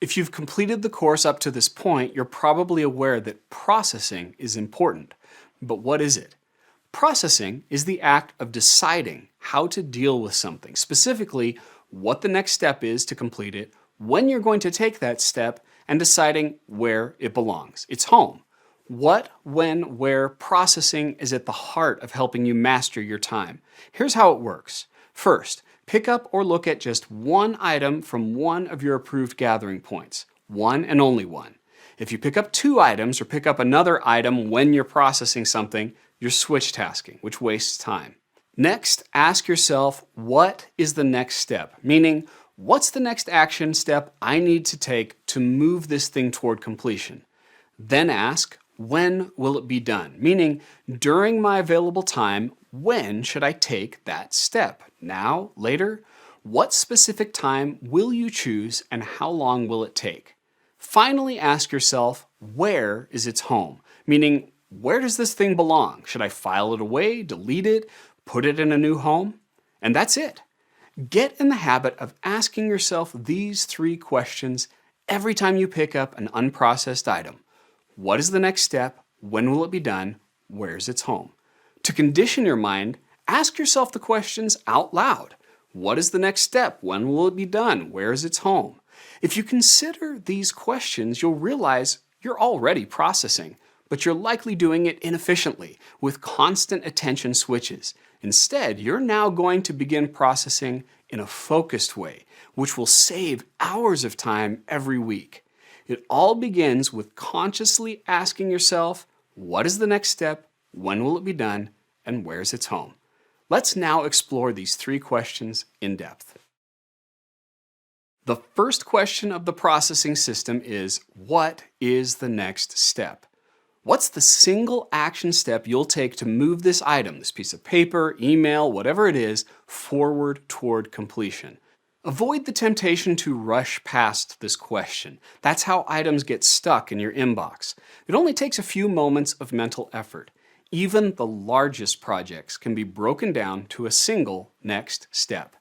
If you've completed the course up to this point, you're probably aware that processing is important. But what is it? Processing is the act of deciding how to deal with something, specifically what the next step is to complete it, when you're going to take that step, and deciding where it belongs. It's home. What, when, where processing is at the heart of helping you master your time. Here's how it works. First, pick up or look at just one item from one of your approved gathering points. One and only one. If you pick up two items or pick up another item when you're processing something, you're switch tasking, which wastes time. Next, ask yourself, what is the next step? Meaning, what's the next action step I need to take to move this thing toward completion? Then ask, when will it be done? Meaning, during my available time, when should I take that step? Now? Later? What specific time will you choose and how long will it take? Finally, ask yourself, where is its home? Meaning, where does this thing belong? Should I file it away, delete it, put it in a new home? And that's it. Get in the habit of asking yourself these three questions every time you pick up an unprocessed item. What is the next step? When will it be done? Where's its home? To condition your mind, ask yourself the questions out loud. What is the next step? When will it be done? Where is its home? If you consider these questions, you'll realize you're already processing, but you're likely doing it inefficiently with constant attention switches. Instead, you're now going to begin processing in a focused way, which will save hours of time every week. It all begins with consciously asking yourself, what is the next step? When will it be done? And where's its home? Let's now explore these three questions in depth. The first question of the processing system is, what is the next step? What's the single action step you'll take to move this item, this piece of paper, email, whatever it is, forward toward completion? Avoid the temptation to rush past this question. That's how items get stuck in your inbox. It only takes a few moments of mental effort. Even the largest projects can be broken down to a single next step.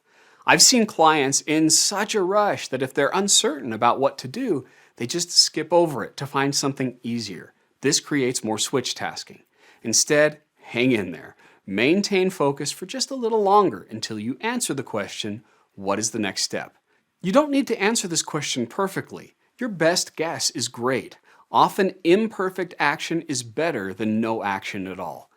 I've seen clients in such a rush that if they're uncertain about what to do, they just skip over it to find something easier. This creates more switch tasking. Instead, hang in there. Maintain focus for just a little longer until you answer the question, what is the next step? You don't need to answer this question perfectly. Your best guess is great. Often imperfect action is better than no action at all.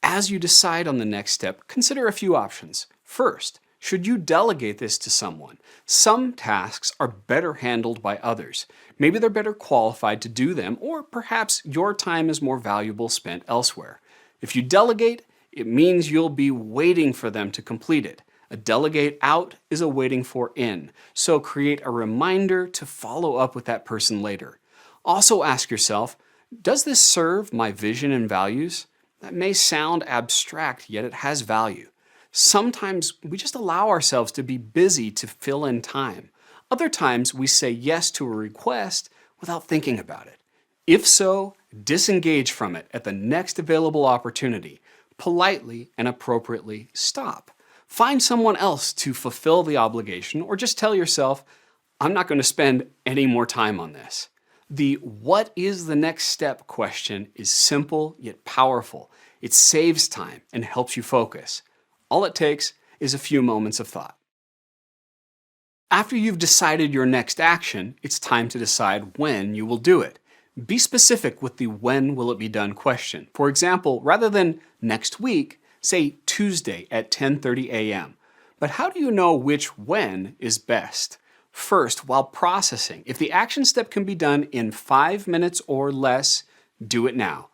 As you decide on the next step, consider a few options. First, should you delegate this to someone? Some tasks are better handled by others. Maybe they're better qualified to do them, or perhaps your time is more valuable spent elsewhere. If you delegate, it means you'll be waiting for them to complete it. A delegate out is a waiting for in, so create a reminder to follow up with that person later. Also ask yourself, does this serve my vision and values? That may sound abstract, yet it has value. Sometimes we just allow ourselves to be busy to fill in time. Other times we say yes to a request without thinking about it. If so, disengage from it at the next available opportunity. Politely and appropriately stop. Find someone else to fulfill the obligation, or just tell yourself, I'm not going to spend any more time on this. The what is the next step question is simple yet powerful. It saves time and helps you focus. All it takes is a few moments of thought. After you've decided your next action, it's time to decide when you will do it. Be specific with the when will it be done question. For example, rather than next week, say Tuesday at 10:30 a.m. But how do you know which when is best? First, while processing, if the action step can be done in 5 minutes or less, do it now.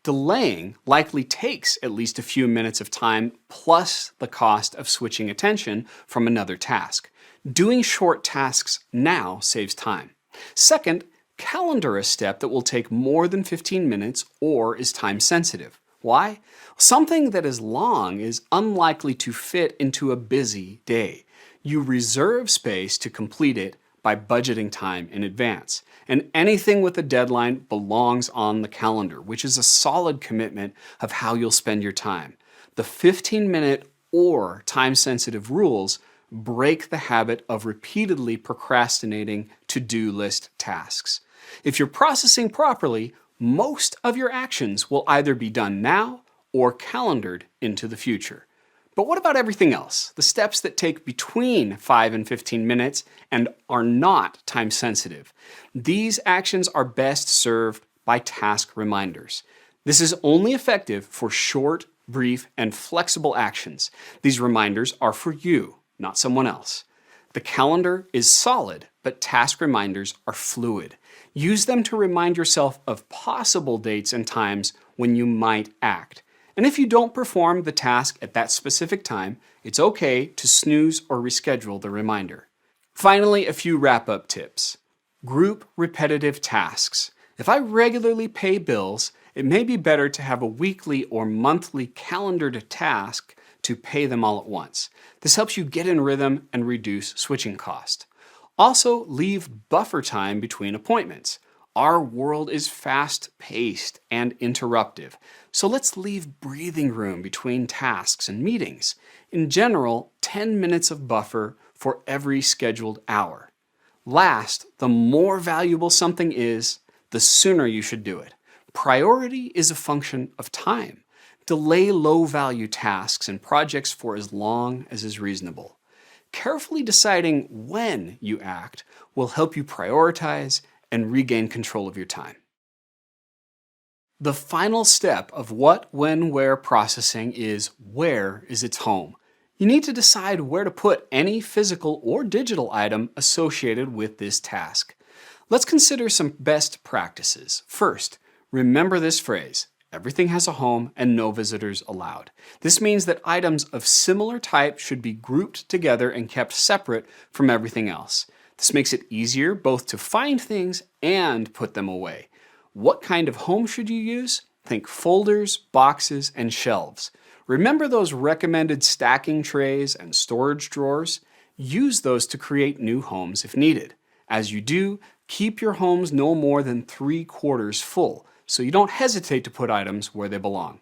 Delaying likely takes at least a few minutes of time plus the cost of switching attention from another task. Doing short tasks now saves time. Second, calendar a step that will take more than 15 minutes or is time sensitive. Why? Something that is long is unlikely to fit into a busy day. You reserve space to complete it by budgeting time in advance. And anything with a deadline belongs on the calendar, which is a solid commitment of how you'll spend your time. The 15-minute or time-sensitive rules break the habit of repeatedly procrastinating to-do list tasks. If you're processing properly, most of your actions will either be done now or calendared into the future. But what about everything else? The steps that take between 5 and 15 minutes and are not time sensitive. These actions are best served by task reminders. This is only effective for short, brief, and flexible actions. These reminders are for you, not someone else. The calendar is solid, but task reminders are fluid. Use them to remind yourself of possible dates and times when you might act. And if you don't perform the task at that specific time, it's okay to snooze or reschedule the reminder. Finally, a few wrap-up tips. Group repetitive tasks. If I regularly pay bills, it may be better to have a weekly or monthly calendared task to pay them all at once. This helps you get in rhythm and reduce switching cost. Also, leave buffer time between appointments. Our world is fast-paced and interruptive, so let's leave breathing room between tasks and meetings. In general, 10 minutes of buffer for every scheduled hour. Last, the more valuable something is, the sooner you should do it. Priority is a function of time. Delay low-value tasks and projects for as long as is reasonable. Carefully deciding when you act will help you prioritize and regain control of your time. The final step of what, when, where processing is where is its home. You need to decide where to put any physical or digital item associated with this task. Let's consider some best practices. First, remember this phrase: everything has a home and no visitors allowed. This means that items of similar type should be grouped together and kept separate from everything else. This makes it easier both to find things and put them away. What kind of home should you use? Think folders, boxes, and shelves. Remember those recommended stacking trays and storage drawers? Use those to create new homes if needed. As you do, keep your homes no more than 3/4 full, so you don't hesitate to put items where they belong.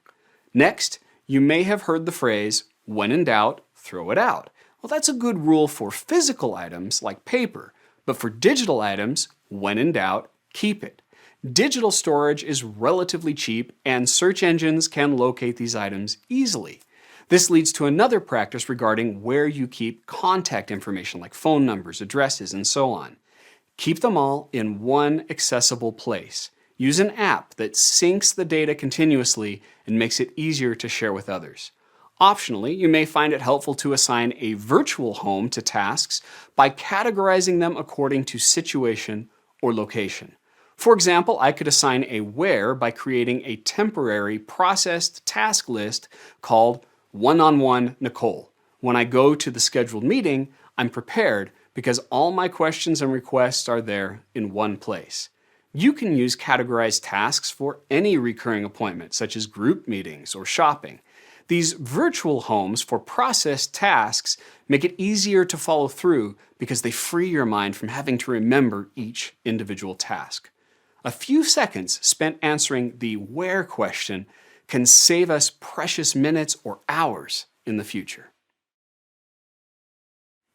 Next, you may have heard the phrase, when in doubt, throw it out. Well, that's a good rule for physical items like paper, but for digital items, when in doubt, keep it. Digital storage is relatively cheap, and search engines can locate these items easily. This leads to another practice regarding where you keep contact information like phone numbers, addresses, and so on. Keep them all in one accessible place. Use an app that syncs the data continuously and makes it easier to share with others. Optionally, you may find it helpful to assign a virtual home to tasks by categorizing them according to situation or location. For example, I could assign a where by creating a temporary processed task list called One-on-One Nicole. When I go to the scheduled meeting, I'm prepared because all my questions and requests are there in one place. You can use categorized tasks for any recurring appointment, such as group meetings or shopping. These virtual homes for processed tasks make it easier to follow through because they free your mind from having to remember each individual task. A few seconds spent answering the where question can save us precious minutes or hours in the future.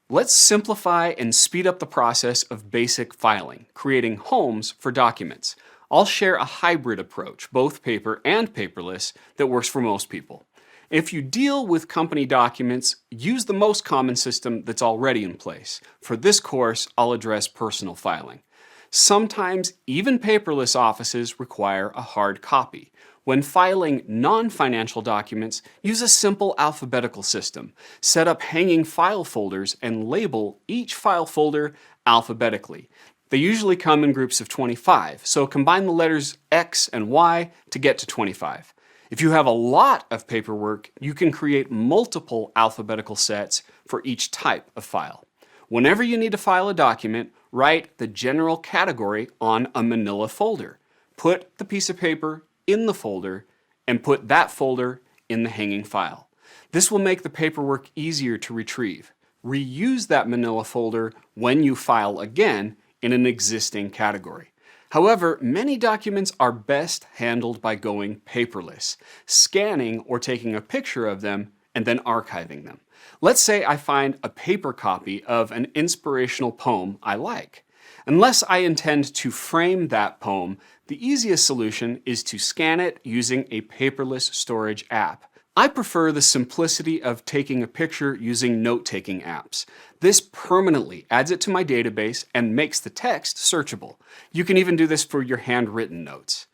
Let's simplify and speed up the process of basic filing, creating homes for documents. I'll share a hybrid approach, both paper and paperless, that works for most people. If you deal with company documents, use the most common system that's already in place. For this course, I'll address personal filing. Sometimes even paperless offices require a hard copy. When filing non-financial documents, use a simple alphabetical system. Set up hanging file folders and label each file folder alphabetically. They usually come in groups of 25, so combine the letters X and Y to get to 25. If you have a lot of paperwork, you can create multiple alphabetical sets for each type of file. Whenever you need to file a document, write the general category on a manila folder. Put the piece of paper in the folder and put that folder in the hanging file. This will make the paperwork easier to retrieve. Reuse that manila folder when you file again in an existing category. However, many documents are best handled by going paperless, scanning or taking a picture of them and then archiving them. Let's say I find a paper copy of an inspirational poem I like. Unless I intend to frame that poem, the easiest solution is to scan it using a paperless storage app. I prefer the simplicity of taking a picture using note-taking apps. This permanently adds it to my database and makes the text searchable. You can even do this for your handwritten notes.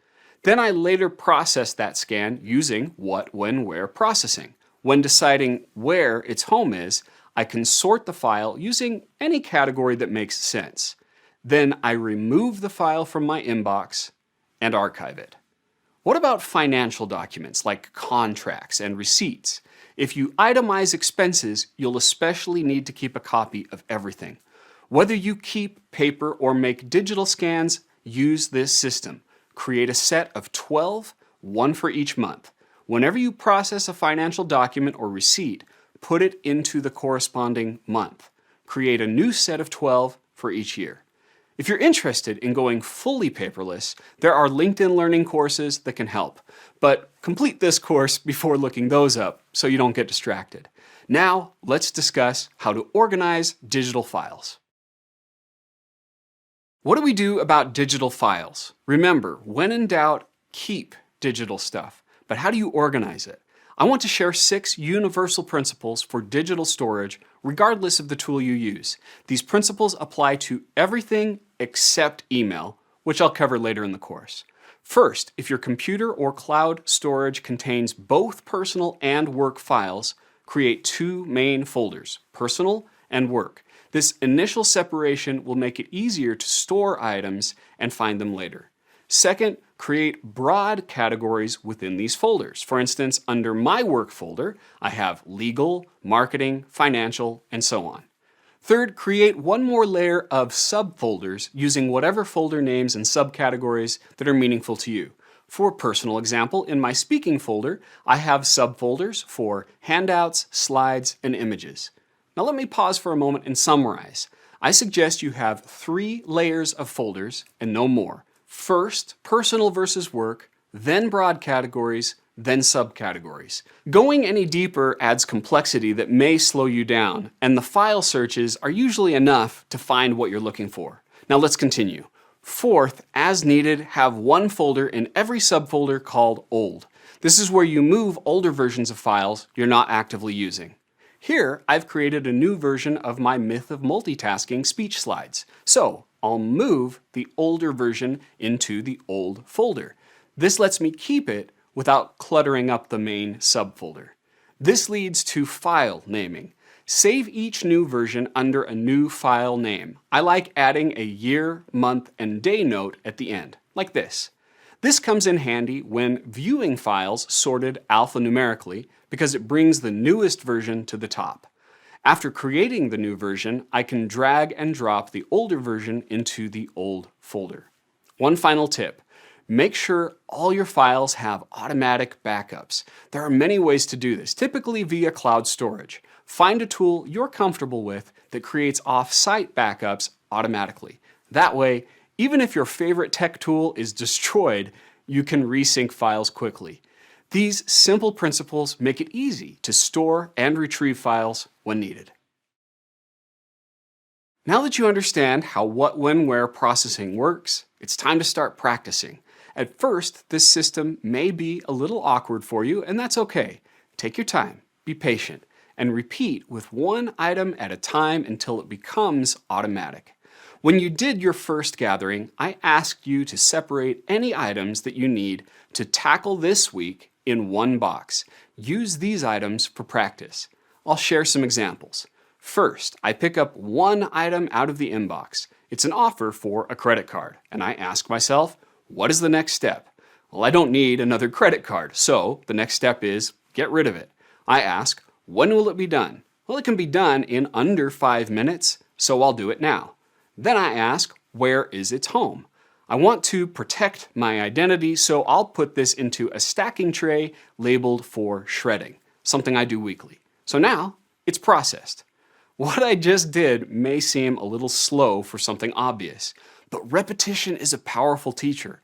Then I later process that scan using what, when, where processing. When deciding where its home is, I can sort the file using any category that makes sense. Then I remove the file from my inbox and archive it. What about financial documents like contracts and receipts? If you itemize expenses, you'll especially need to keep a copy of everything. Whether you keep paper or make digital scans, use this system. Create a set of 12, one for each month. Whenever you process a financial document or receipt, put it into the corresponding month. Create a new set of 12 for each year. If you're interested in going fully paperless, there are LinkedIn Learning courses that can help. But complete this course before looking those up so you don't get distracted. Now, let's discuss how to organize digital files. What do we do about digital files? Remember, when in doubt, keep digital stuff. But how do you organize it? I want to share 6 universal principles for digital storage, regardless of the tool you use. These principles apply to everything except email, which I'll cover later in the course. First, if your computer or cloud storage contains both personal and work files, create 2 main folders, personal and work. This initial separation will make it easier to store items and find them later. Second, create broad categories within these folders. For instance, under my work folder, I have legal, marketing, financial, and so on. Third, create one more layer of subfolders using whatever folder names and subcategories that are meaningful to you. For personal example, in my speaking folder, I have subfolders for handouts, slides, and images. Now let me pause for a moment and summarize. I suggest you have 3 layers of folders and no more. First, personal versus work, then broad categories, then subcategories. Going any deeper adds complexity that may slow you down, and the file searches are usually enough to find what you're looking for. Now let's continue. Fourth, as needed, have one folder in every subfolder called Old. This is where you move older versions of files you're not actively using. Here, I've created a new version of my Myth of Multitasking speech slides. So, I'll move the older version into the old folder. This lets me keep it without cluttering up the main subfolder. This leads to file naming. Save each new version under a new file name. I like adding a year, month, and day note at the end, like this. This comes in handy when viewing files sorted alphanumerically because it brings the newest version to the top. After creating the new version, I can drag and drop the older version into the old folder. One final tip. Make sure all your files have automatic backups. There are many ways to do this, typically via cloud storage. Find a tool you're comfortable with that creates off-site backups automatically. That way, even if your favorite tech tool is destroyed, you can resync files quickly. These simple principles make it easy to store and retrieve files when needed. Now that you understand how what, when, where processing works, it's time to start practicing. At first, this system may be a little awkward for you, and that's okay. Take your time, be patient, and repeat with one item at a time until it becomes automatic. When you did your first gathering, I asked you to separate any items that you need to tackle this week in one box. Use these items for practice. I'll share some examples. First, I pick up one item out of the inbox. It's an offer for a credit card, and I ask myself, what is the next step? Well, I don't need another credit card, so the next step is get rid of it. I ask, when will it be done? Well, it can be done in under 5 minutes, so I'll do it now. Then I ask, where is its home? I want to protect my identity, so I'll put this into a stacking tray labeled for shredding, something I do weekly. So now it's processed. What I just did may seem a little slow for something obvious, but repetition is a powerful teacher.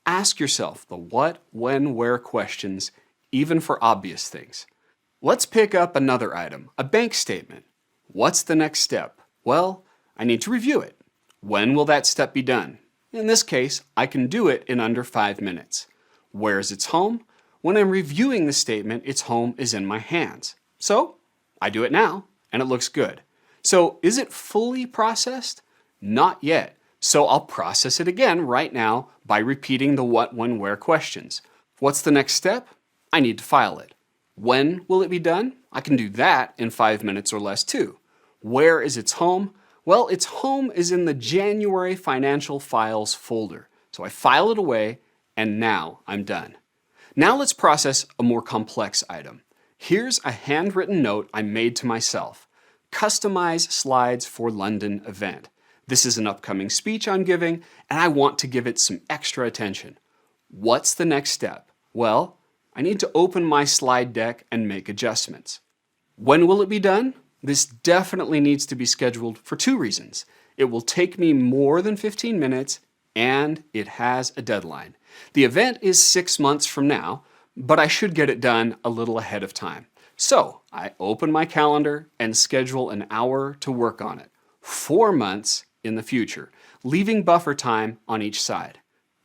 Ask yourself the what, when, where questions, even for obvious things. Let's pick up another item, a bank statement. What's the next step? Well, I need to review it. When will that step be done? In this case, I can do it in under 5 minutes. Where is its home? When I'm reviewing the statement, its home is in my hands. So I do it now, and it looks good. So is it fully processed? Not yet. So I'll process it again right now by repeating the what, when, where questions. What's the next step? I need to file it. When will it be done? I can do that in 5 minutes or less too. Where is its home? Well, its home is in the January Financial Files folder. So I file it away, and now I'm done. Now let's process a more complex item. Here's a handwritten note I made to myself. Customize slides for London event. This is an upcoming speech I'm giving, and I want to give it some extra attention. What's the next step? Well, I need to open my slide deck and make adjustments. When will it be done? This definitely needs to be scheduled for 2 reasons. It will take me more than 15 minutes, and it has a deadline. The event is 6 months from now, but I should get it done a little ahead of time. So I open my calendar and schedule an hour to work on it. 4 months in the future, leaving buffer time on each side.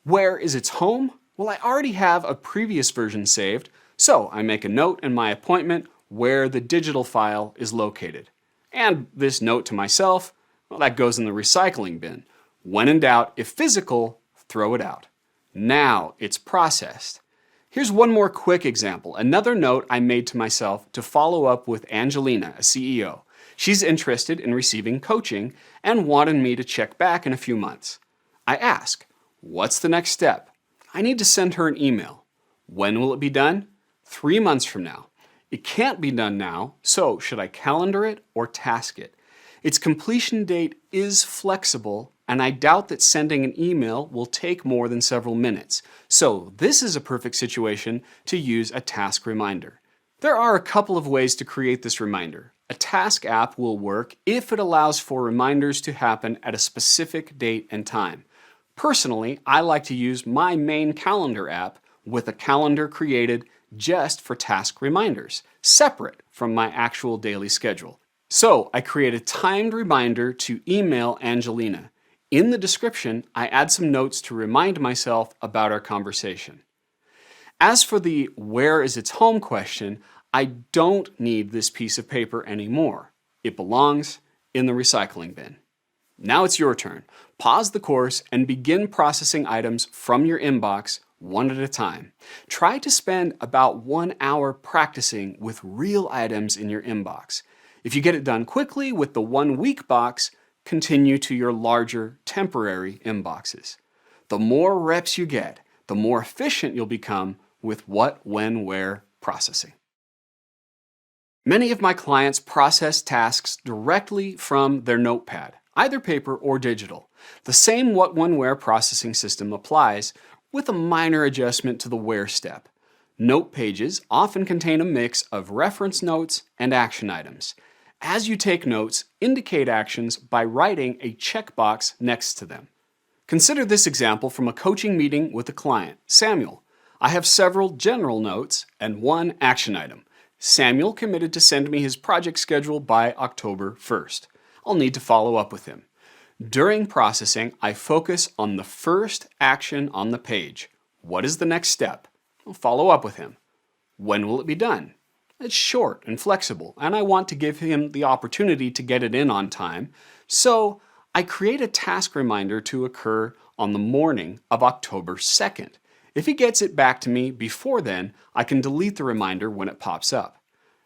Where is its home? Well, I already have a previous version saved, so I make a note in my appointment where the digital file is located. And this note to myself, well, that goes in the recycling bin. When in doubt, if physical, throw it out. Now it's processed. Here's one more quick example, another note I made to myself to follow up with Angelina, a CEO. She's interested in receiving coaching and wanted me to check back in a few months. I ask, what's the next step? I need to send her an email. When will it be done? 3 months from now. It can't be done now, so should I calendar it or task it? Its completion date is flexible, and I doubt that sending an email will take more than several minutes. So this is a perfect situation to use a task reminder. There are a couple of ways to create this reminder. A task app will work if it allows for reminders to happen at a specific date and time. Personally, I like to use my main calendar app with a calendar created just for task reminders, separate from my actual daily schedule. So I create a timed reminder to email Angelina. In the description, I add some notes to remind myself about our conversation. As for the where is its home question, I don't need this piece of paper anymore. It belongs in the recycling bin. Now it's your turn. Pause the course and begin processing items from your inbox one at a time. Try to spend about 1 hour practicing with real items in your inbox. If you get it done quickly with the 1 week box, continue to your larger temporary inboxes. The more reps you get, the more efficient you'll become with what, when, where processing. Many of my clients process tasks directly from their notepad, either paper or digital. The same what, when, where processing system applies, with a minor adjustment to the where step. Note pages often contain a mix of reference notes and action items. As you take notes, indicate actions by writing a checkbox next to them. Consider this example from a coaching meeting with a client, Samuel. I have several general notes and 1 action item. Samuel committed to send me his project schedule by October 1st. I'll need to follow up with him. During processing, I focus on the first action on the page. What is the next step? I'll follow up with him. When will it be done? It's short and flexible, and I want to give him the opportunity to get it in on time, so I create a task reminder to occur on the morning of October 2nd. If he gets it back to me before then, I can delete the reminder when it pops up.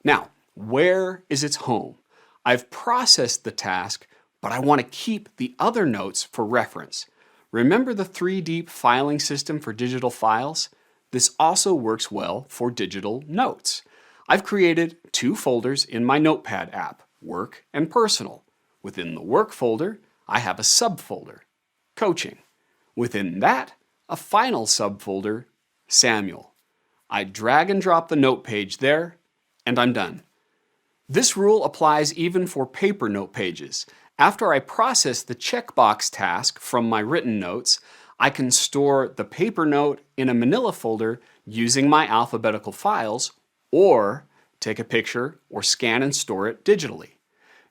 Now, where is its home? I've processed the task, but I want to keep the other notes for reference. Remember the 3D filing system for digital files? This also works well for digital notes. I've created 2 folders in my Notepad app, Work and Personal. Within the Work folder, I have a subfolder, Coaching. Within that, a final subfolder, Samuel. I drag and drop the note page there, and I'm done. This rule applies even for paper note pages. After I process the checkbox task from my written notes, I can store the paper note in a manila folder using my alphabetical files, or take a picture or scan and store it digitally.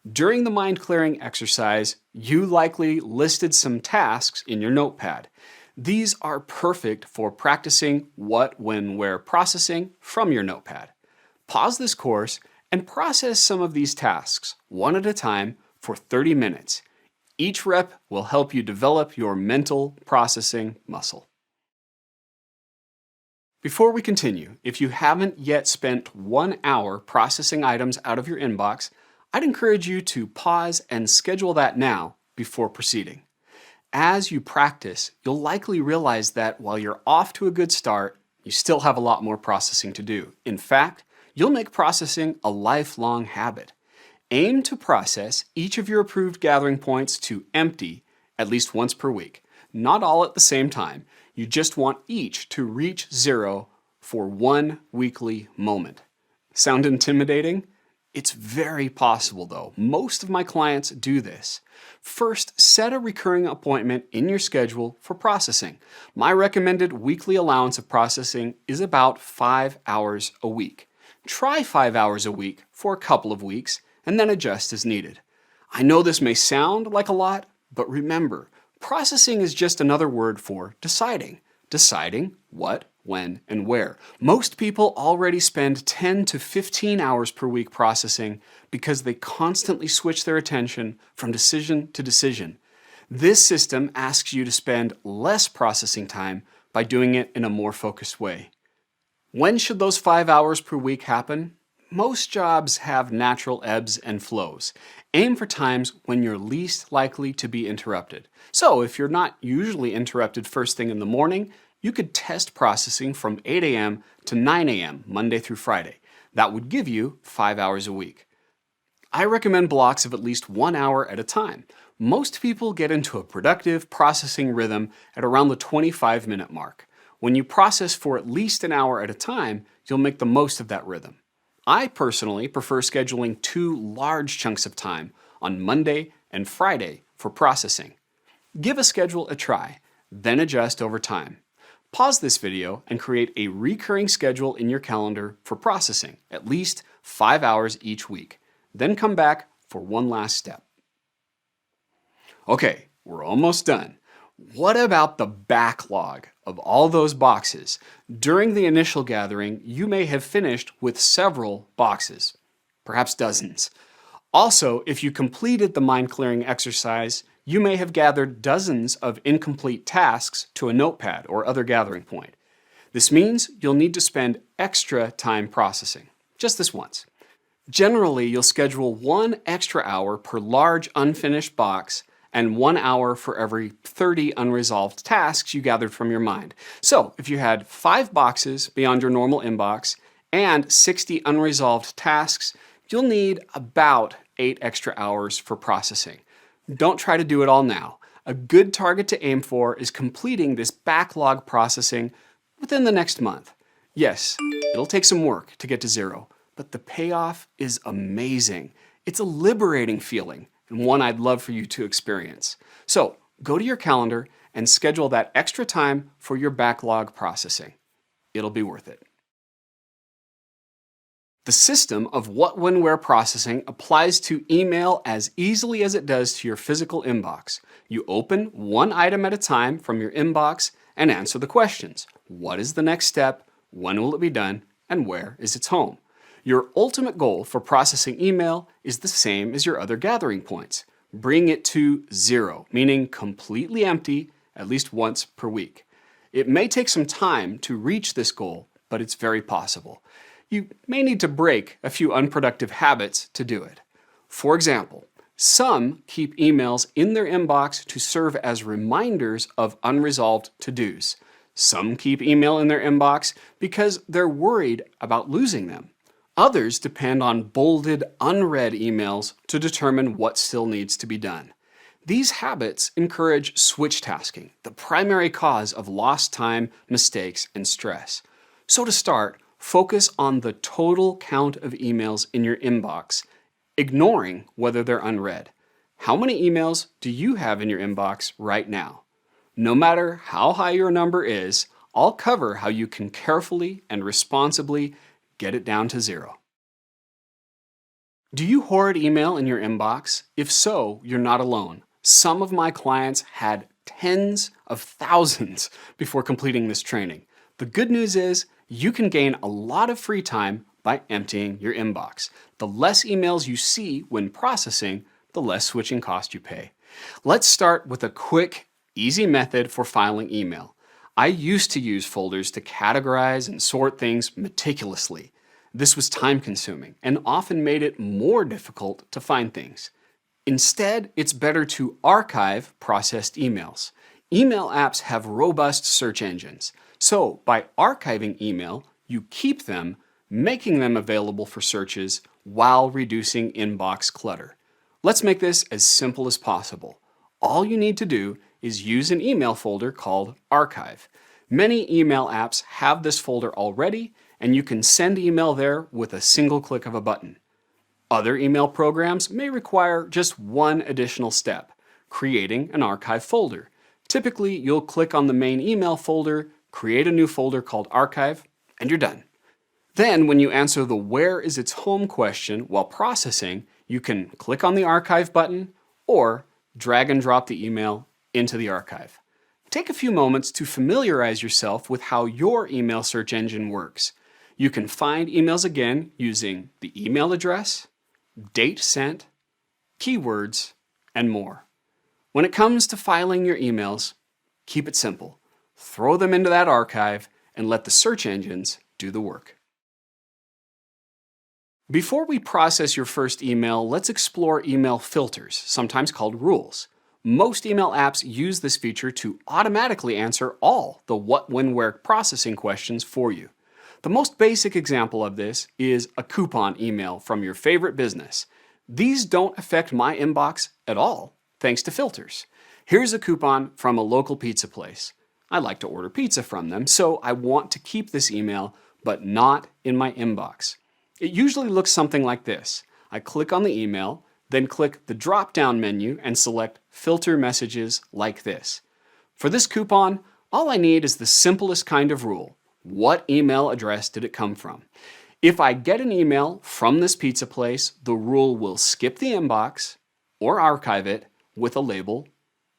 During the mind clearing exercise, you likely listed some tasks in your notepad. These are perfect for practicing what, when, where processing from your notepad. Pause this course and process some of these tasks, one at a time, for 30 minutes. Each rep will help you develop your mental processing muscle. Before we continue, if you haven't yet spent 1 hour processing items out of your inbox, I'd encourage you to pause and schedule that now before proceeding. As you practice, you'll likely realize that while you're off to a good start, you still have a lot more processing to do. In fact, you'll make processing a lifelong habit. Aim to process each of your approved gathering points to empty at least once per week. Not all at the same time. You just want each to reach 0 for one weekly moment. Sound intimidating? It's very possible though. Most of my clients do this. First, set a recurring appointment in your schedule for processing. My recommended weekly allowance of processing is about 5 hours a week. Try 5 hours a week for a couple of weeks and then adjust as needed. I know this may sound like a lot, but remember, processing is just another word for deciding. Deciding what, when, and where. Most people already spend 10 to 15 hours per week processing because they constantly switch their attention from decision to decision. This system asks you to spend less processing time by doing it in a more focused way. When should those 5 hours per week happen? Most jobs have natural ebbs and flows. Aim for times when you're least likely to be interrupted. So if you're not usually interrupted first thing in the morning, you could test processing from 8 a.m. to 9 a.m. Monday through Friday. That would give you 5 hours a week. I recommend blocks of at least 1 hour at a time. Most people get into a productive processing rhythm at around the 25-minute mark. When you process for at least an hour at a time, you'll make the most of that rhythm. I personally prefer scheduling 2 large chunks of time on Monday and Friday for processing. Give a schedule a try, then adjust over time. Pause this video and create a recurring schedule in your calendar for processing, at least 5 hours each week. Then come back for one last step. Okay, we're almost done. What about the backlog of all those boxes? During the initial gathering, you may have finished with several boxes, perhaps dozens. Also, if you completed the mind clearing exercise, you may have gathered dozens of incomplete tasks to a notepad or other gathering point. This means you'll need to spend extra time processing, just this once. Generally, you'll schedule 1 extra hour per large unfinished box and 1 hour for every 30 unresolved tasks you gathered from your mind. So if you had 5 boxes beyond your normal inbox and 60 unresolved tasks, you'll need about 8 extra hours for processing. Don't try to do it all now. A good target to aim for is completing this backlog processing within the next month. Yes, it'll take some work to get to 0, but the payoff is amazing. It's a liberating feeling, and one I'd love for you to experience. So go to your calendar and schedule that extra time for your backlog processing. It'll be worth it. The system of what, when, where processing applies to email as easily as it does to your physical inbox. You open one item at a time from your inbox and answer the questions. What is the next step? When will it be done? And where is its home? Your ultimate goal for processing email is the same as your other gathering points. Bring it to 0, meaning completely empty at least once per week. It may take some time to reach this goal, but it's very possible. You may need to break a few unproductive habits to do it. For example, some keep emails in their inbox to serve as reminders of unresolved to-dos. Some keep email in their inbox because they're worried about losing them. Others depend on bolded, unread emails to determine what still needs to be done. These habits encourage switch tasking, the primary cause of lost time, mistakes, and stress. So to start, focus on the total count of emails in your inbox, ignoring whether they're unread. How many emails do you have in your inbox right now? No matter how high your number is, I'll cover how you can carefully and responsibly get it down to 0. Do you hoard email in your inbox? If so, you're not alone. Some of my clients had tens of thousands before completing this training. The good news is you can gain a lot of free time by emptying your inbox. The less emails you see when processing, the less switching cost you pay. Let's start with a quick, easy method for filing email. I used to use folders to categorize and sort things meticulously. This was time consuming and often made it more difficult to find things. Instead, it's better to archive processed emails. Email apps have robust search engines. So by archiving email, you keep them, making them available for searches while reducing inbox clutter. Let's make this as simple as possible. All you need to do is use an email folder called Archive. Many email apps have this folder already, and you can send email there with a single click of a button. Other email programs may require just one additional step, creating an archive folder. Typically, you'll click on the main email folder, create a new folder called Archive, and you're done. Then, when you answer the "Where is its home?" question while processing, you can click on the Archive button or drag and drop the email into the archive. Take a few moments to familiarize yourself with how your email search engine works. You can find emails again using the email address, date sent, keywords, and more. When it comes to filing your emails, keep it simple. Throw them into that archive and let the search engines do the work. Before we process your first email, let's explore email filters, sometimes called rules. Most email apps use this feature to automatically answer all the what, when, where processing questions for you. The most basic example of this is a coupon email from your favorite business. These don't affect my inbox at all, thanks to filters. Here's a coupon from a local pizza place. I like to order pizza from them, so I want to keep this email, but not in my inbox. It usually looks something like this. I click on the email, then click the drop-down menu and select Filter Messages like this. For this coupon, all I need is the simplest kind of rule. What email address did it come from? If I get an email from this pizza place, the rule will skip the inbox or archive it with a label,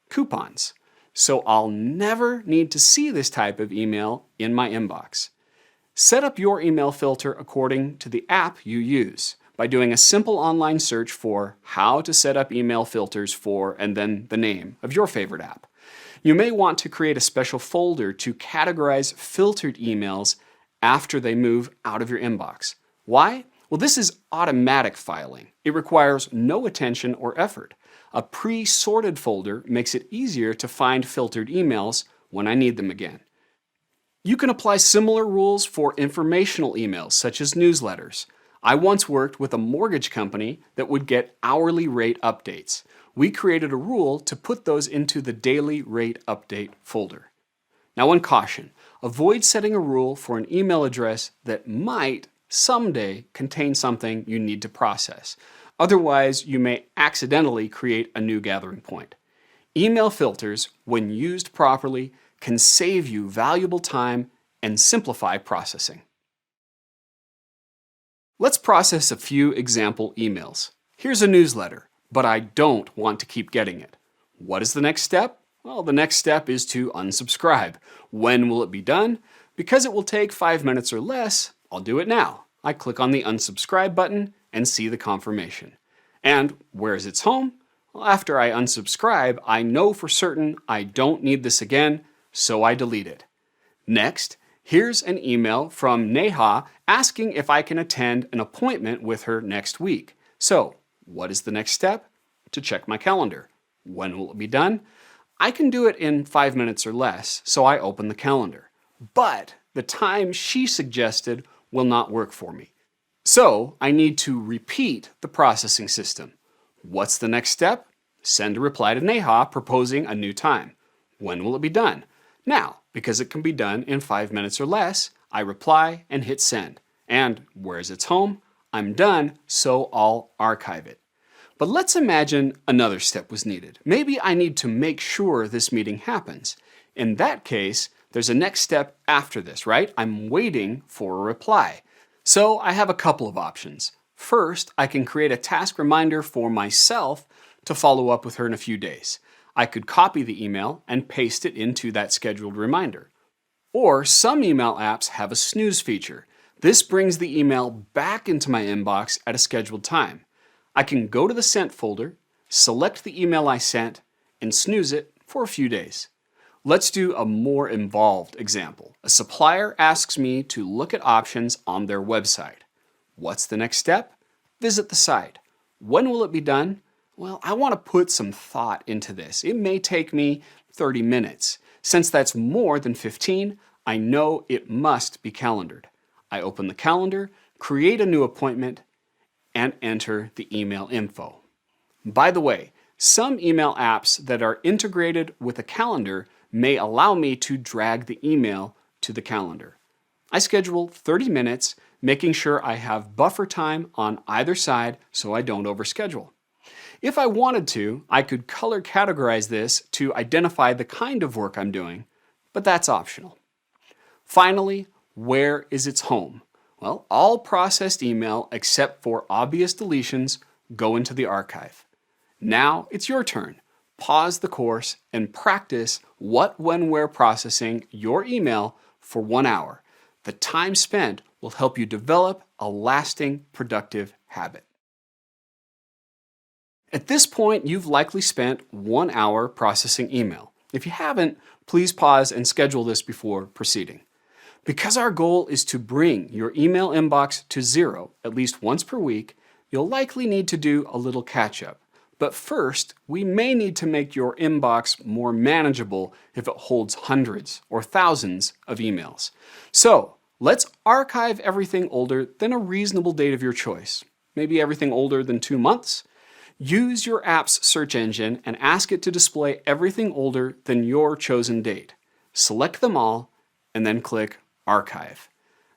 Coupons. So I'll never need to see this type of email in my inbox. Set up your email filter according to the app you use by doing a simple online search for how to set up email filters for and then the name of your favorite app. You may want to create a special folder to categorize filtered emails after they move out of your inbox. Why? Well, this is automatic filing. It requires no attention or effort. A pre-sorted folder makes it easier to find filtered emails when I need them again. You can apply similar rules for informational emails, such as newsletters. I once worked with a mortgage company that would get hourly rate updates. We created a rule to put those into the daily rate update folder. Now, one caution, avoid setting a rule for an email address that might someday contain something you need to process. Otherwise, you may accidentally create a new gathering point. Email filters, when used properly, can save you valuable time and simplify processing. Let's process a few example emails. Here's a newsletter, but I don't want to keep getting it. What is the next step? Well, the next step is to unsubscribe. When will it be done? Because it will take 5 minutes or less, I'll do it now. I click on the unsubscribe button and see the confirmation. And where is its home? Well, after I unsubscribe, I know for certain I don't need this again, so I delete it. Next, here's an email from Neha asking if I can attend an appointment with her next week. So, what is the next step? To check my calendar. When will it be done? I can do it in 5 minutes or less, so I open the calendar. But the time she suggested will not work for me. So, I need to repeat the processing system. What's the next step? Send a reply to Neha proposing a new time. When will it be done? Now, because it can be done in 5 minutes or less, I reply and hit send. And where's its home? I'm done, so I'll archive it. But let's imagine another step was needed. Maybe I need to make sure this meeting happens. In that case, there's a next step after this, right? I'm waiting for a reply. So I have a couple of options. First, I can create a task reminder for myself to follow up with her in a few days. I could copy the email and paste it into that scheduled reminder. Or some email apps have a snooze feature. This brings the email back into my inbox at a scheduled time. I can go to the sent folder, select the email I sent, and snooze it for a few days. Let's do a more involved example. A supplier asks me to look at options on their website. What's the next step? Visit the site. When will it be done? Well, I want to put some thought into this. It may take me 30 minutes. Since that's more than 15, I know it must be calendared. I open the calendar, create a new appointment, and enter the email info. By the way, some email apps that are integrated with a calendar may allow me to drag the email to the calendar. I schedule 30 minutes, making sure I have buffer time on either side so I don't overschedule. If I wanted to, I could color categorize this to identify the kind of work I'm doing, but that's optional. Finally, where is its home? Well, all processed email except for obvious deletions go into the archive. Now it's your turn. Pause the course and practice what, when, where processing your email for 1 hour. The time spent will help you develop a lasting, productive habit. At this point, you've likely spent 1 hour processing email. If you haven't, please pause and schedule this before proceeding. Because our goal is to bring your email inbox to 0 at least once per week, you'll likely need to do a little catch-up. But first, we may need to make your inbox more manageable if it holds hundreds or thousands of emails. So, let's archive everything older than a reasonable date of your choice. Maybe everything older than 2 months. Use your app's search engine and ask it to display everything older than your chosen date. Select them all and then click Archive.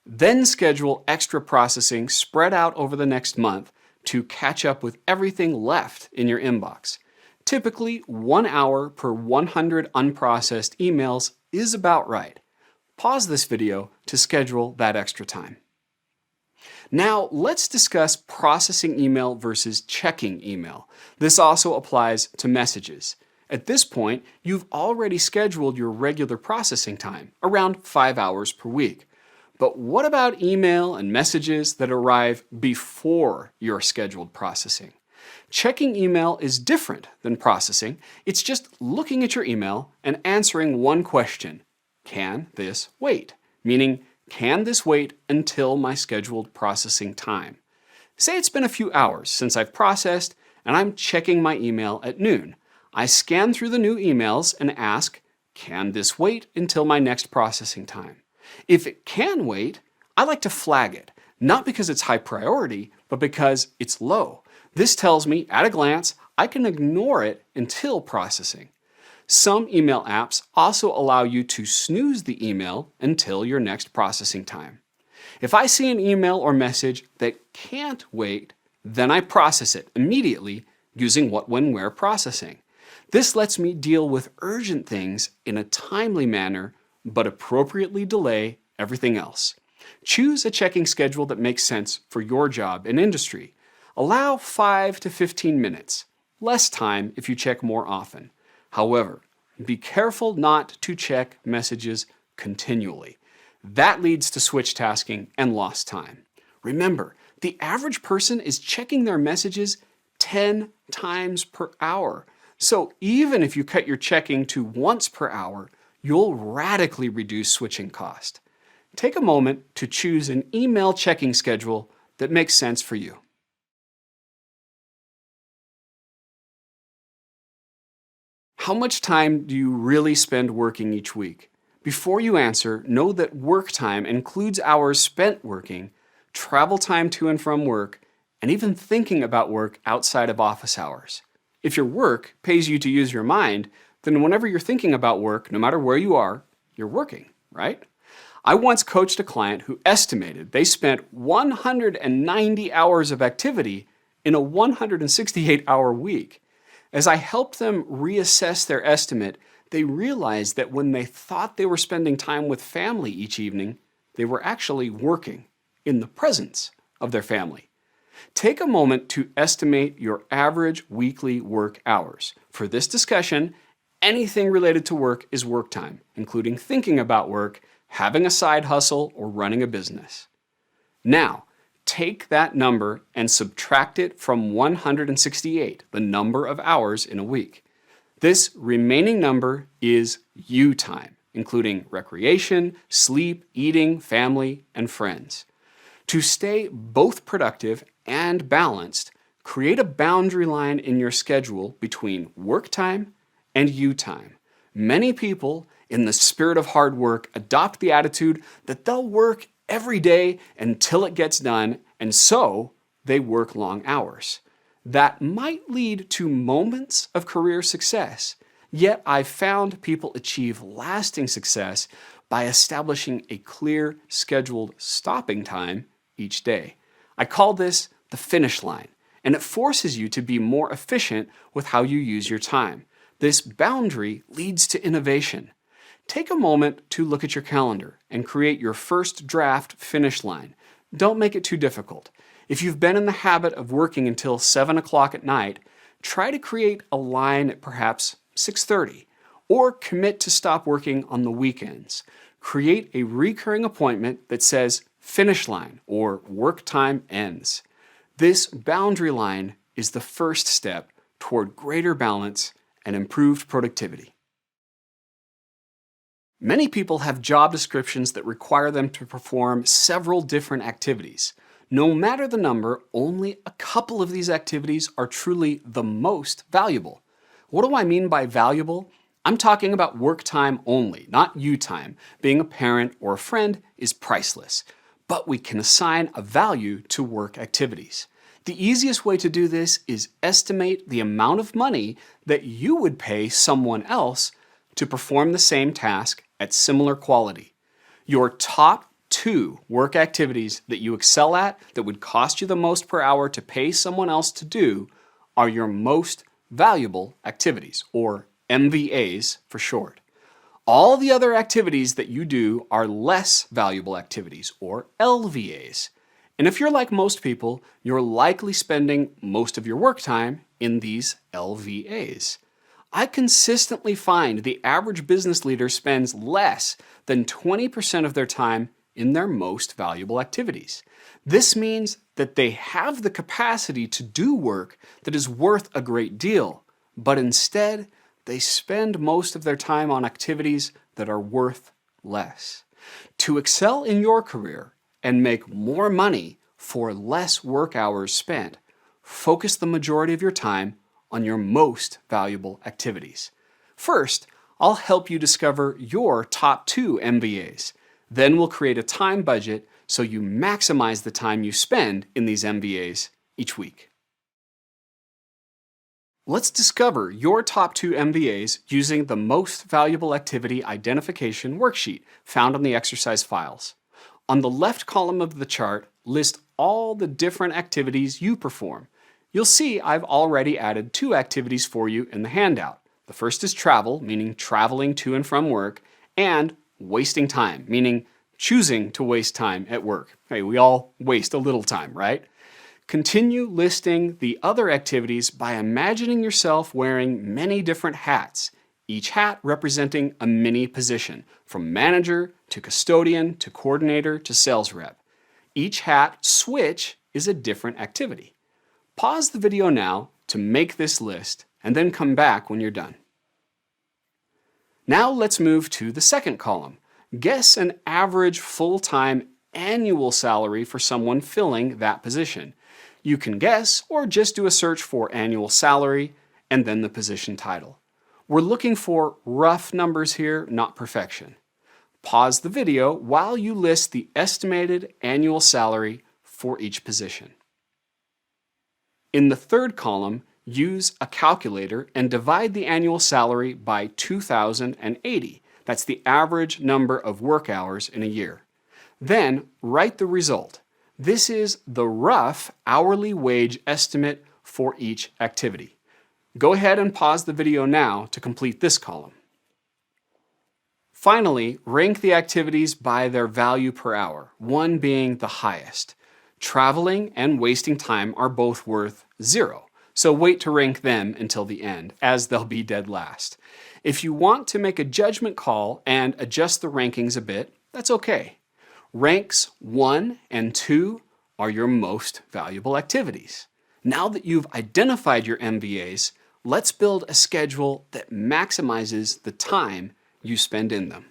Then schedule extra processing spread out over the next month to catch up with everything left in your inbox. Typically, 1 hour per 100 unprocessed emails is about right. Pause this video to schedule that extra time. Now, let's discuss processing email versus checking email. This also applies to messages. At this point, you've already scheduled your regular processing time, around 5 hours per week. But what about email and messages that arrive before your scheduled processing? Checking email is different than processing. It's just looking at your email and answering one question. Can this wait? Meaning, can this wait until my scheduled processing time? Say it's been a few hours since I've processed and I'm checking my email at noon. I scan through the new emails and ask, can this wait until my next processing time? If it can wait, I like to flag it, not because it's high priority, but because it's low. This tells me, at a glance, I can ignore it until processing. Some email apps also allow you to snooze the email until your next processing time. If I see an email or message that can't wait, then I process it immediately using what, when, where processing. This lets me deal with urgent things in a timely manner, but appropriately delay everything else. Choose a checking schedule that makes sense for your job and industry. Allow 5 to 15 minutes, less time if you check more often. However, be careful not to check messages continually. That leads to switch tasking and lost time. Remember, the average person is checking their messages 10 times per hour. So even if you cut your checking to once per hour, you'll radically reduce switching cost. Take a moment to choose an email checking schedule that makes sense for you. How much time do you really spend working each week? Before you answer, know that work time includes hours spent working, travel time to and from work, and even thinking about work outside of office hours. If your work pays you to use your mind, then whenever you're thinking about work, no matter where you are, you're working, right? I once coached a client who estimated they spent 190 hours of activity in a 168-hour week. As I helped them reassess their estimate, they realized that when they thought they were spending time with family each evening, they were actually working in the presence of their family. Take a moment to estimate your average weekly work hours. For this discussion, anything related to work is work time, including thinking about work, having a side hustle, or running a business. Now, take that number and subtract it from 168, the number of hours in a week. This remaining number is you time, including recreation, sleep, eating, family, and friends. To stay both productive and balanced, create a boundary line in your schedule between work time and you time. Many people, in the spirit of hard work, adopt the attitude that they'll work every day until it gets done, and so they work long hours. That might lead to moments of career success, yet I've found people achieve lasting success by establishing a clear, scheduled stopping time each day. I call this the finish line, and it forces you to be more efficient with how you use your time. This boundary leads to innovation. Take a moment to look at your calendar and create your first draft finish line. Don't make it too difficult. If you've been in the habit of working until 7 o'clock at night, try to create a line at perhaps 6:30, or commit to stop working on the weekends. Create a recurring appointment that says finish line or work time ends. This boundary line is the first step toward greater balance and improved productivity. Many people have job descriptions that require them to perform several different activities. No matter the number, only a couple of these activities are truly the most valuable. What do I mean by valuable? I'm talking about work time only, not you time. Being a parent or a friend is priceless, but we can assign a value to work activities. The easiest way to do this is estimate the amount of money that you would pay someone else to perform the same task at similar quality. Your top 2 work activities that you excel at that would cost you the most per hour to pay someone else to do are your most valuable activities, or MVAs for short. All the other activities that you do are less valuable activities, or LVAs. And if you're like most people, you're likely spending most of your work time in these LVAs. I consistently find the average business leader spends less than 20% of their time in their most valuable activities. This means that they have the capacity to do work that is worth a great deal, but instead they spend most of their time on activities that are worth less. To excel in your career and make more money for less work hours spent, focus the majority of your time on your most valuable activities. First, I'll help you discover your top 2 MVAs. Then we'll create a time budget so you maximize the time you spend in these MVAs each week. Let's discover your top 2 MVAs using the most valuable activity identification worksheet found on the exercise files. On the left column of the chart, list all the different activities you perform. You'll see I've already added 2 activities for you in the handout. The first is travel, meaning traveling to and from work, and wasting time, meaning choosing to waste time at work. Hey, we all waste a little time, right? Continue listing the other activities by imagining yourself wearing many different hats, each hat representing a mini position, from manager to custodian to coordinator to sales rep. Each hat switch is a different activity. Pause the video now to make this list and then come back when you're done. Now let's move to the second column. Guess an average full-time annual salary for someone filling that position. You can guess or just do a search for annual salary and then the position title. We're looking for rough numbers here, not perfection. Pause the video while you list the estimated annual salary for each position. In the third column, use a calculator and divide the annual salary by 2,080. That's the average number of work hours in a year. Then write the result. This is the rough hourly wage estimate for each activity. Go ahead and pause the video now to complete this column. Finally, rank the activities by their value per hour, 1 being the highest. Traveling and wasting time are both worth 0, so wait to rank them until the end, as they'll be dead last. If you want to make a judgment call and adjust the rankings a bit, that's okay. Ranks 1 and 2 are your most valuable activities. Now that you've identified your MVAs, let's build a schedule that maximizes the time you spend in them.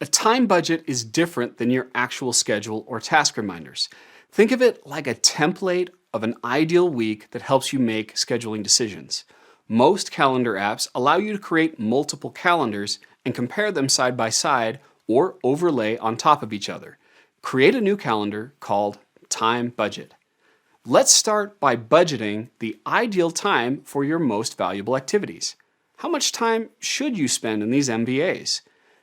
A time budget is different than your actual schedule or task reminders. Think of it like a template of an ideal week that helps you make scheduling decisions. Most calendar apps allow you to create multiple calendars and compare them side by side or overlay on top of each other. Create a new calendar called Time Budget. Let's start by budgeting the ideal time for your most valuable activities. How much time should you spend in these MVAs?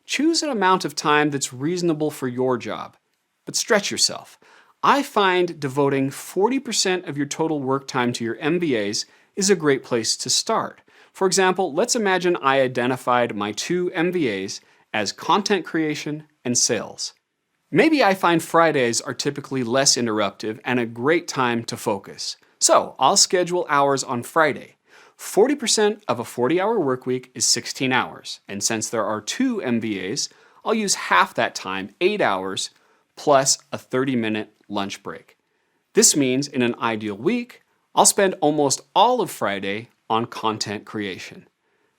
Choose an amount of time that's reasonable for your job, but stretch yourself. I find devoting 40% of your total work time to your MVAs is a great place to start. For example, let's imagine I identified my 2 MVAs as content creation and sales. Maybe I find Fridays are typically less interruptive and a great time to focus. So I'll schedule hours on Friday. 40% of a 40-hour work week is 16 hours, and since there are 2 MVAs, I'll use half that time, 8 hours, plus a 30-minute lunch break. This means in an ideal week, I'll spend almost all of Friday on content creation.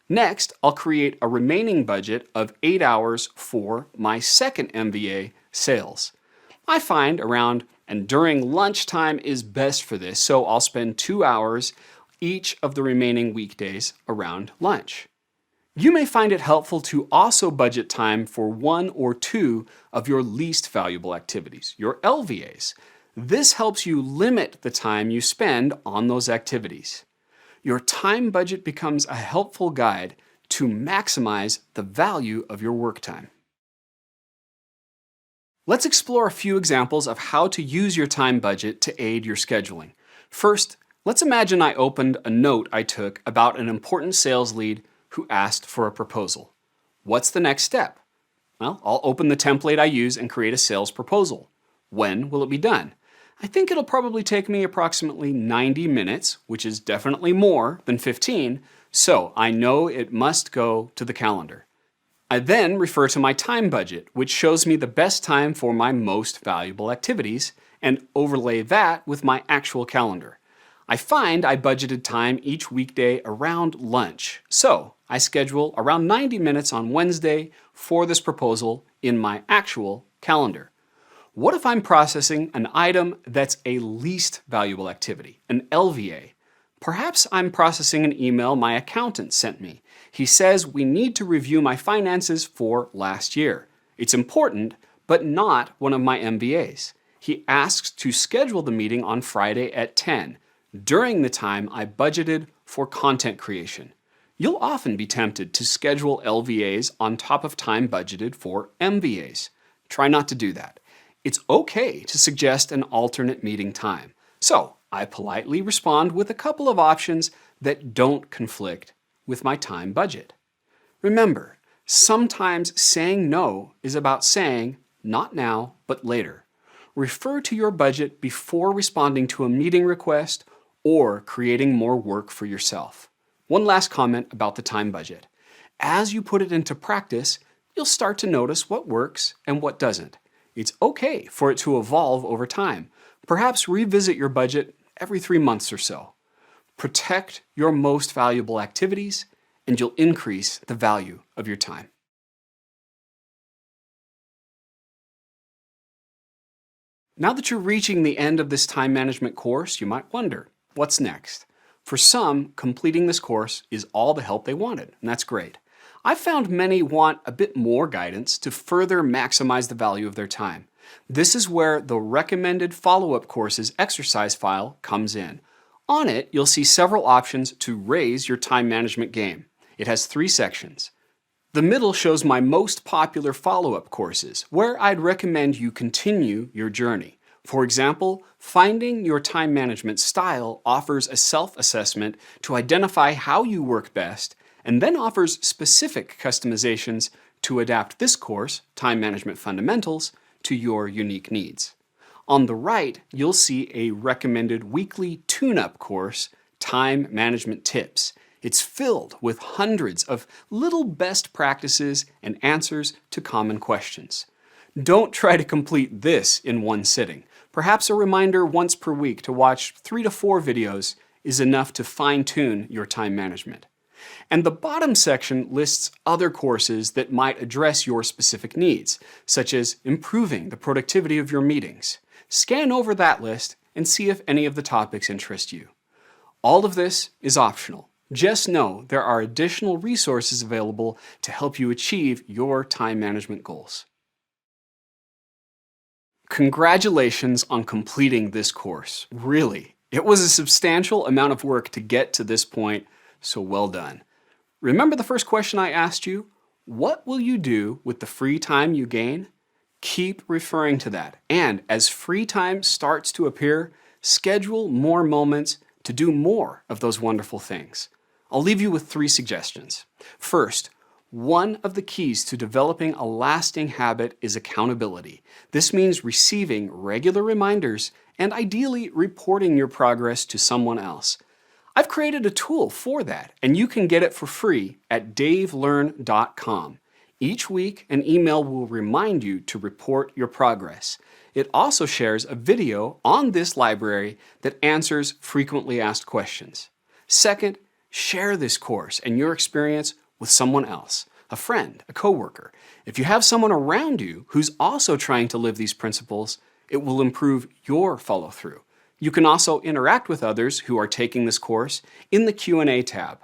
Next, I'll create a remaining budget of 8 hours for my second MVA, sales. I find around and during lunchtime is best for this, so I'll spend 2 hours each of the remaining weekdays around lunch. You may find it helpful to also budget time for 1 or 2 of your least valuable activities, your LVAs. This helps you limit the time you spend on those activities. Your time budget becomes a helpful guide to maximize the value of your work time. Let's explore a few examples of how to use your time budget to aid your scheduling. First, let's imagine I opened a note I took about an important sales lead who asked for a proposal. What's the next step? Well, I'll open the template I use and create a sales proposal. When will it be done? I think it'll probably take me approximately 90 minutes, which is definitely more than 15, so I know it must go to the calendar. I then refer to my time budget, which shows me the best time for my most valuable activities, and overlay that with my actual calendar. I find I budgeted time each weekday around lunch, so I schedule around 90 minutes on Wednesday for this proposal in my actual calendar. What if I'm processing an item that's a least valuable activity, an LVA? Perhaps I'm processing an email my accountant sent me. He says we need to review my finances for last year. It's important, but not one of my MVAs. He asks to schedule the meeting on Friday at 10. During the time I budgeted for content creation. You'll often be tempted to schedule LVAs on top of time budgeted for MVAs. Try not to do that. It's okay to suggest an alternate meeting time. So I politely respond with a couple of options that don't conflict with my time budget. Remember, sometimes saying no is about saying not now, but later. Refer to your budget before responding to a meeting request or creating more work for yourself. One last comment about the time budget. As you put it into practice, you'll start to notice what works and what doesn't. It's okay for it to evolve over time. Perhaps revisit your budget every 3 months or so. Protect your most valuable activities, and you'll increase the value of your time. Now that you're reaching the end of this time management course, you might wonder, what's next? For some, completing this course is all the help they wanted, and that's great. I've found many want a bit more guidance to further maximize the value of their time. This is where the recommended follow-up courses exercise file comes in. On it, you'll see several options to raise your time management game. It has 3 sections. The middle shows my most popular follow-up courses, where I'd recommend you continue your journey. For example, Finding Your Time Management Style offers a self-assessment to identify how you work best, and then offers specific customizations to adapt this course, Time Management Fundamentals, to your unique needs. On the right, you'll see a recommended weekly tune-up course, Time Management Tips. It's filled with hundreds of little best practices and answers to common questions. Don't try to complete this in one sitting. Perhaps a reminder once per week to watch 3 to 4 videos is enough to fine-tune your time management. And the bottom section lists other courses that might address your specific needs, such as improving the productivity of your meetings. Scan over that list and see if any of the topics interest you. All of this is optional. Just know there are additional resources available to help you achieve your time management goals. Congratulations on completing this course. Really, it was a substantial amount of work to get to this point, so well done. Remember the first question I asked you? What will you do with the free time you gain? Keep referring to that. And as free time starts to appear, schedule more moments to do more of those wonderful things. I'll leave you with 3 suggestions. First, one of the keys to developing a lasting habit is accountability. This means receiving regular reminders and ideally reporting your progress to someone else. I've created a tool for that, and you can get it for free at davelearn.com. Each week, an email will remind you to report your progress. It also shares a video on this library that answers frequently asked questions. Second, share this course and your experience with someone else, a friend, a coworker. If you have someone around you who's also trying to live these principles, it will improve your follow-through. You can also interact with others who are taking this course in the Q&A tab.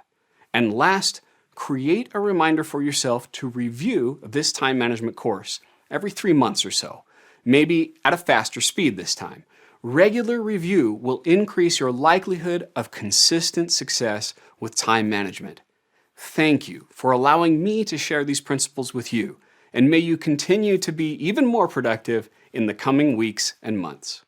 And last, create a reminder for yourself to review this time management course every 3 months or so, maybe at a faster speed this time. Regular review will increase your likelihood of consistent success with time management. Thank you for allowing me to share these principles with you, and may you continue to be even more productive in the coming weeks and months.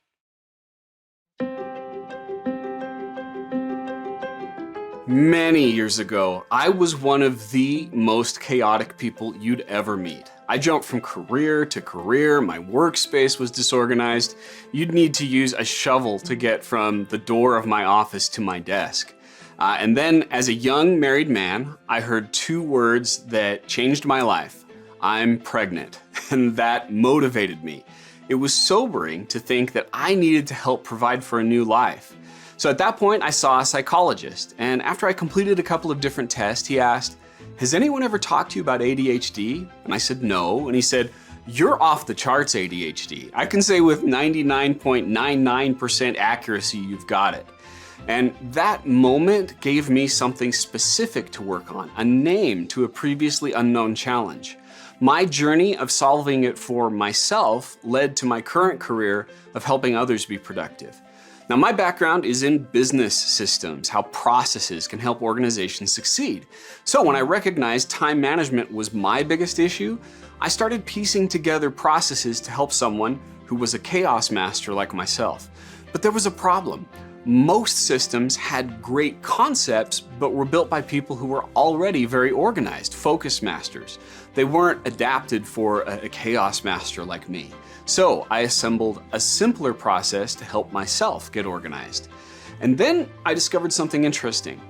Many years ago, I was one of the most chaotic people you'd ever meet. I jumped from career to career, my workspace was disorganized. You'd need to use a shovel to get from the door of my office to my desk. And then as a young married man, I heard 2 words that changed my life. I'm pregnant, and that motivated me. It was sobering to think that I needed to help provide for a new life. So at that point, I saw a psychologist, and after I completed a couple of different tests, he asked, "Has anyone ever talked to you about ADHD?" And I said, "No." And he said, "You're off the charts ADHD. I can say with 99.99% accuracy, you've got it." And that moment gave me something specific to work on, a name to a previously unknown challenge. My journey of solving it for myself led to my current career of helping others be productive. Now, my background is in business systems, how processes can help organizations succeed. So when I recognized time management was my biggest issue, I started piecing together processes to help someone who was a chaos master like myself. But there was a problem. Most systems had great concepts, but were built by people who were already very organized, focus masters. They weren't adapted for a chaos master like me. So I assembled a simpler process to help myself get organized. And then I discovered something interesting.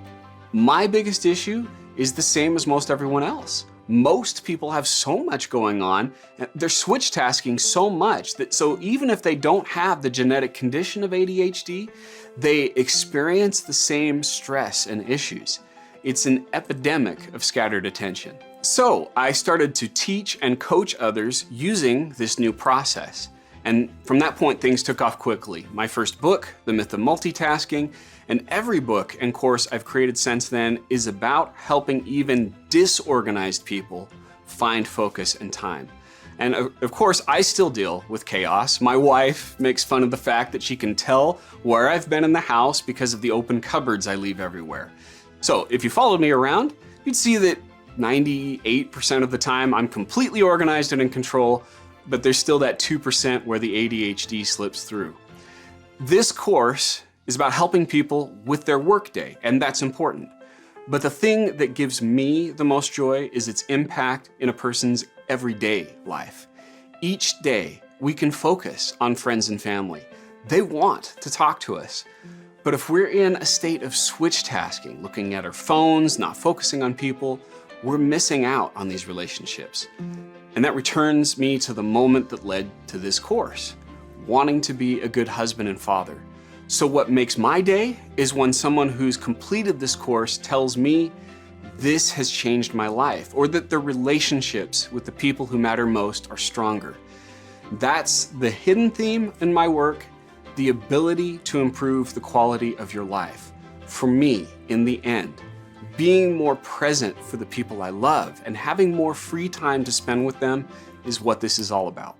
My biggest issue is the same as most everyone else. Most people have so much going on, they're switch tasking so much that so even if they don't have the genetic condition of ADHD, they experience the same stress and issues. It's an epidemic of scattered attention. So I started to teach and coach others using this new process. And from that point, things took off quickly. My first book, The Myth of Multitasking, and every book and course I've created since then is about helping even disorganized people find focus and time. And of course, I still deal with chaos. My wife makes fun of the fact that she can tell where I've been in the house because of the open cupboards I leave everywhere. So if you followed me around, you'd see that 98% of the time I'm completely organized and in control, but there's still that 2% where the ADHD slips through. This course is about helping people with their workday, and that's important. But the thing that gives me the most joy is its impact in a person's everyday life. Each day, we can focus on friends and family. They want to talk to us. But if we're in a state of switch tasking, looking at our phones, not focusing on people, we're missing out on these relationships. And that returns me to the moment that led to this course, wanting to be a good husband and father. So what makes my day is when someone who's completed this course tells me this has changed my life, or that the relationships with the people who matter most are stronger. That's the hidden theme in my work, the ability to improve the quality of your life. For me, in the end, being more present for the people I love and having more free time to spend with them is what this is all about.